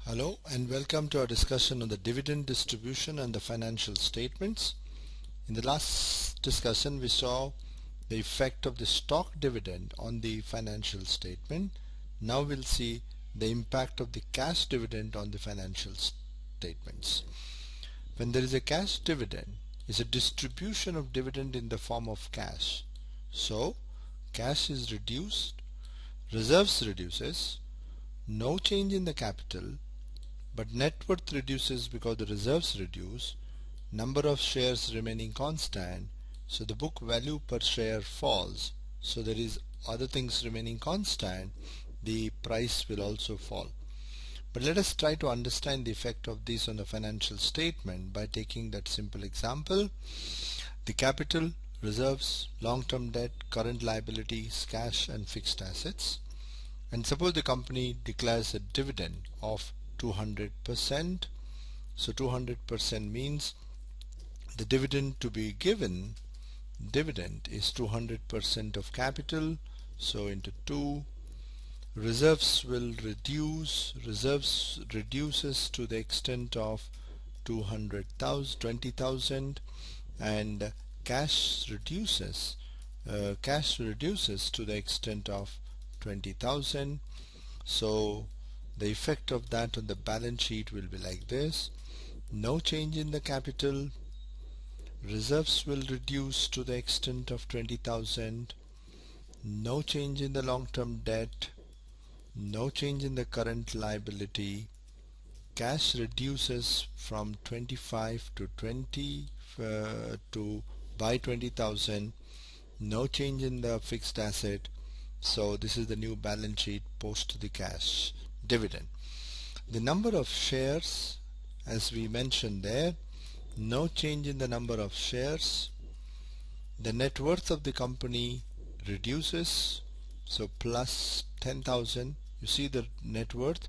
Hello and welcome to our discussion on the dividend distribution and the financial statements. In the last discussion we saw the effect of the stock dividend on the financial statement. Now we'll see the impact of the cash dividend on the financial statements. When there is a cash dividend, it's a distribution of dividend in the form of cash. So cash is reduced, reserves reduces, no change in the capital, but net worth reduces because the reserves reduce, number of shares remaining constant, so the book value per share falls. So there is other things remaining constant, the price will also fall. But let us try to understand the effect of this on the financial statement by taking that simple example. The capital, reserves, long-term debt, current liabilities, cash and fixed assets. And suppose the company declares a dividend of 200%. So 200% means the dividend to be given, dividend is 200% of capital, so into 2. Reserves will reduce, reserves reduces to the extent of 20,000, and cash reduces to the extent of 20,000. So the effect of that on the balance sheet will be like this: no change in the capital, reserves will reduce to the extent of 20,000, no change in the long-term debt, no change in the current liability, cash reduces from 25 to 20 by 20,000, no change in the fixed asset. So this is the new balance sheet post the cash dividend. The number of shares, as we mentioned there, no change in the number of shares. The net worth of the company reduces, so plus 10,000. You see the net worth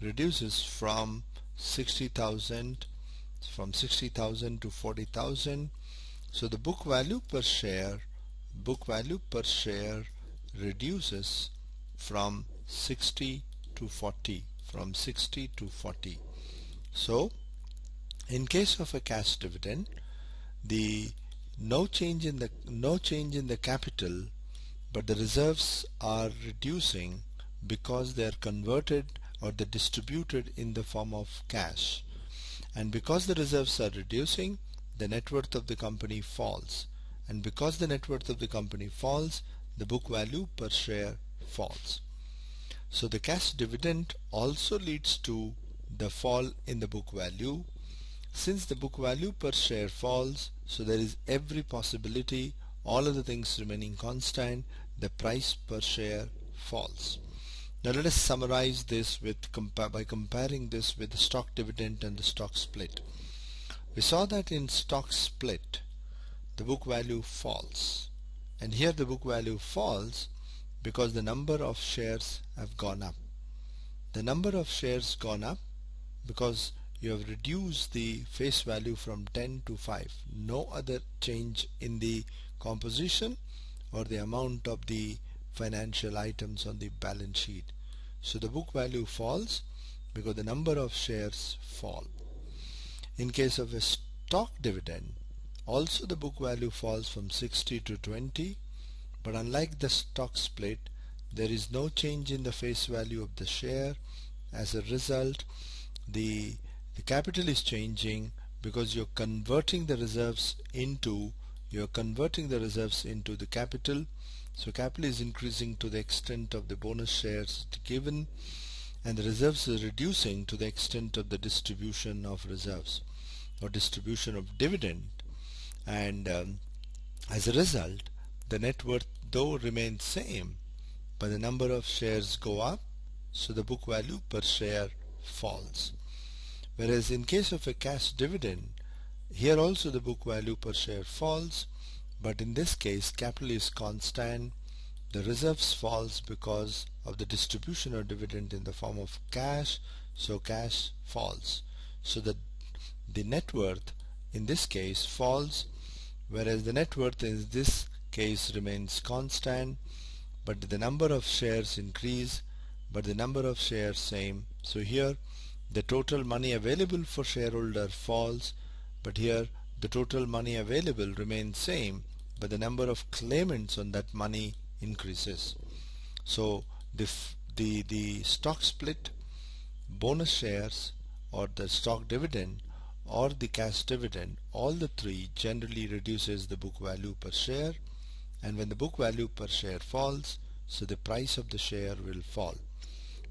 reduces from 60,000 to 40,000. So the book value per share reduces from 60 to 40, So in case of a cash dividend, the no change in the capital, but the reserves are reducing because they are converted or they distributed in the form of cash, and because the reserves are reducing, the net worth of the company falls, and because the net worth of the company falls, the book value per share falls. So the cash dividend also leads to the fall in the book value. Since the book value per share falls, so there is every possibility, all of the things remaining constant, the price per share falls. Now let us summarize this by comparing this with the stock dividend and the stock split. We saw that in stock split the book value falls, and here the book value falls because the number of shares have gone up. The number of shares gone up because you have reduced the face value from 10 to 5. No other change in the composition or the amount of the financial items on the balance sheet. So the book value falls because the number of shares fall. In case of a stock dividend, also the book value falls from 60 to 20, but unlike the stock split, there is no change in the face value of the share. As a result, the capital is changing because you're converting the reserves into the capital. So capital is increasing to the extent of the bonus shares given, and the reserves are reducing to the extent of the distribution of reserves or distribution of dividend, and as a result the net worth though remains same, but the number of shares go up, so the book value per share falls. Whereas in case of a cash dividend, here also the book value per share falls, but in this case capital is constant, the reserves falls because of the distribution of dividend in the form of cash, so cash falls. So the net worth in this case falls, whereas the net worth in this case remains constant, but the number of shares increase, but the number of shares same. So here the total money available for shareholder falls, but here the total money available remains same, but the number of claimants on that money increases. So the stock split, bonus shares, or the stock dividend, or the cash dividend, all the three generally reduces the book value per share, and when the book value per share falls, so the price of the share will fall.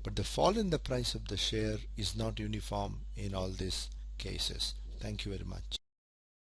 But the fall in the price of the share is not uniform in all these cases. Thank you very much.